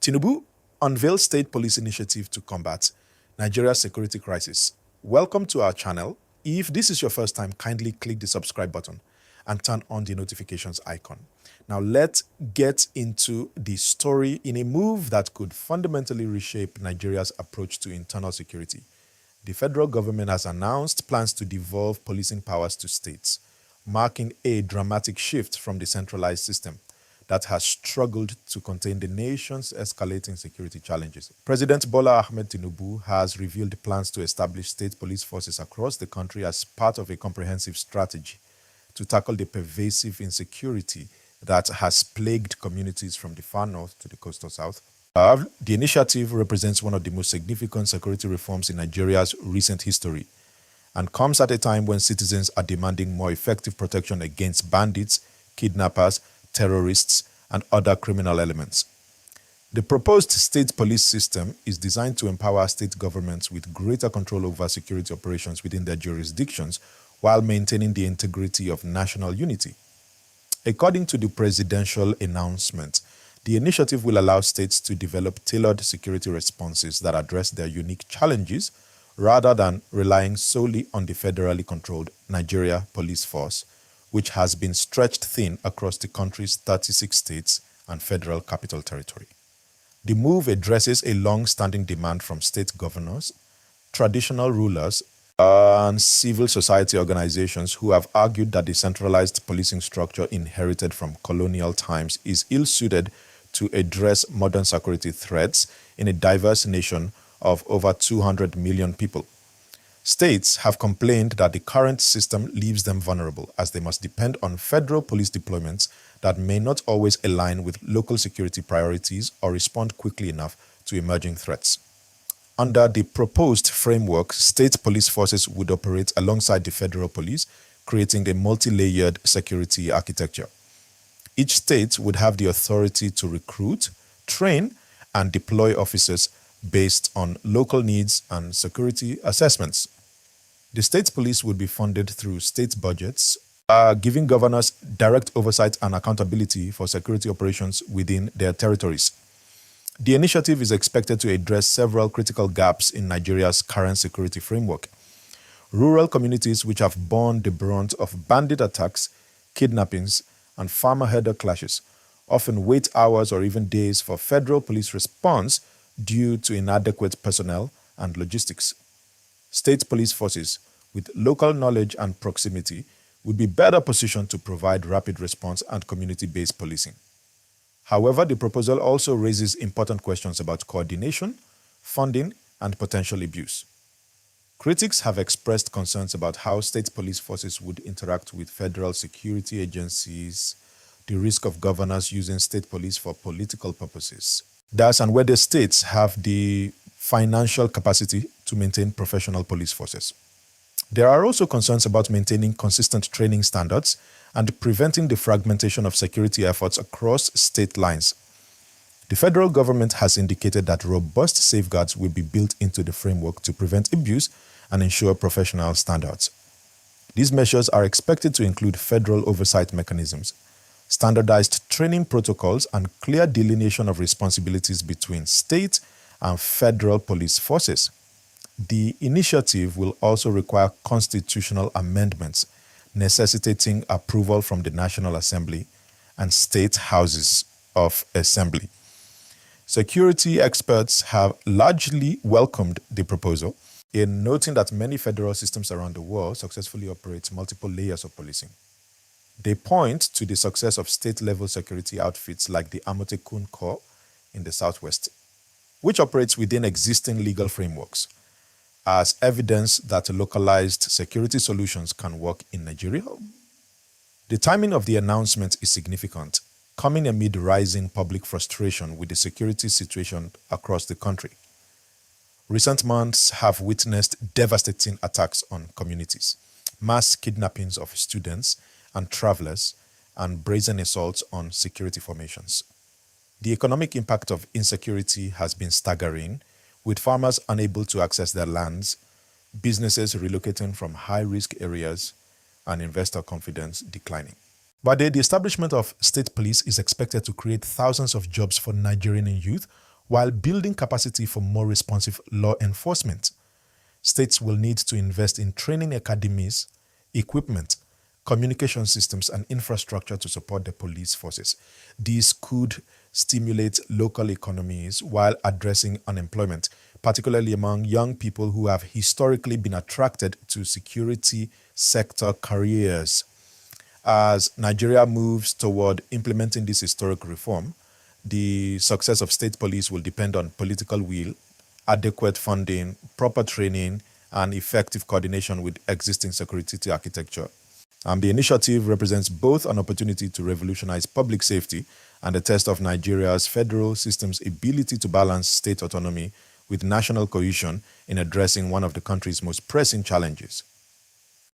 Tinubu unveils state police initiative to combat Nigeria's security crisis. Welcome to our channel. If this is your first time, kindly click the subscribe button and turn on the notifications icon. Now let's get into the story in a move that could fundamentally reshape Nigeria's approach to internal security. The federal government has announced plans to devolve policing powers to states, marking a dramatic shift from the centralized system that has struggled to contain the nation's escalating security challenges. President Bola Ahmed Tinubu has revealed plans to establish state police forces across the country as part of a comprehensive strategy to tackle the pervasive insecurity that has plagued communities from the far north to the coastal south. The initiative represents one of the most significant security reforms in Nigeria's recent history and comes at a time when citizens are demanding more effective protection against bandits, kidnappers, terrorists, and other criminal elements. The proposed state police system is designed to empower state governments with greater control over security operations within their jurisdictions while maintaining the integrity of national unity. According to the presidential announcement, the initiative will allow states to develop tailored security responses that address their unique challenges rather than relying solely on the federally controlled Nigeria Police Force, which has been stretched thin across the country's 36 states and federal capital territory. The move addresses a long-standing demand from state governors, traditional rulers, and civil society organizations who have argued that the centralized policing structure inherited from colonial times is ill-suited to address modern security threats in a diverse nation of over 200 million people. States have complained that the current system leaves them vulnerable as they must depend on federal police deployments that may not always align with local security priorities or respond quickly enough to emerging threats. Under the proposed framework, state police forces would operate alongside the federal police, creating a multi-layered security architecture. Each state would have the authority to recruit, train, and deploy officers based on local needs and security assessments. The state police would be funded through state budgets, giving governors direct oversight and accountability for security operations within their territories. The initiative is expected to address several critical gaps in Nigeria's current security framework. Rural communities which have borne the brunt of bandit attacks, kidnappings, and farmer-herder clashes often wait hours or even days for federal police response due to inadequate personnel and logistics. State police forces with local knowledge and proximity would be better positioned to provide rapid response and community-based policing. However, the proposal also raises important questions about coordination, funding, and potential abuse. Critics have expressed concerns about how state police forces would interact with federal security agencies, the risk of governors using state police for political purposes, thus, and whether states have the financial capacity to maintain professional police forces. There are also concerns about maintaining consistent training standards and preventing the fragmentation of security efforts across state lines. The federal government has indicated that robust safeguards will be built into the framework to prevent abuse and ensure professional standards. These measures are expected to include federal oversight mechanisms, standardized training protocols, and clear delineation of responsibilities between state and federal police forces. The initiative will also require constitutional amendments, necessitating approval from the National Assembly and state houses of assembly. Security experts have largely welcomed the proposal, in noting that many federal systems around the world successfully operate multiple layers of policing. They point to the success of state-level security outfits like the Amotekun Corps in the Southwest, which operates within existing legal frameworks, as evidence that localized security solutions can work in Nigeria. The timing of the announcement is significant, coming amid rising public frustration with the security situation across the country. Recent months have witnessed devastating attacks on communities, mass kidnappings of students and travelers, and brazen assaults on security formations. The economic impact of insecurity has been staggering, with farmers unable to access their lands, businesses relocating from high-risk areas, and investor confidence declining. But the establishment of state police is expected to create thousands of jobs for Nigerian youth while building capacity for more responsive law enforcement. States will need to invest in training academies, equipment, communication systems, and infrastructure to support the police forces. These could stimulate local economies while addressing unemployment, particularly among young people who have historically been attracted to security sector careers. As Nigeria moves toward implementing this historic reform, the success of state police will depend on political will, adequate funding, proper training, and effective coordination with existing security architecture. The initiative represents both an opportunity to revolutionize public safety and a test of Nigeria's federal system's ability to balance state autonomy with national cohesion in addressing one of the country's most pressing challenges.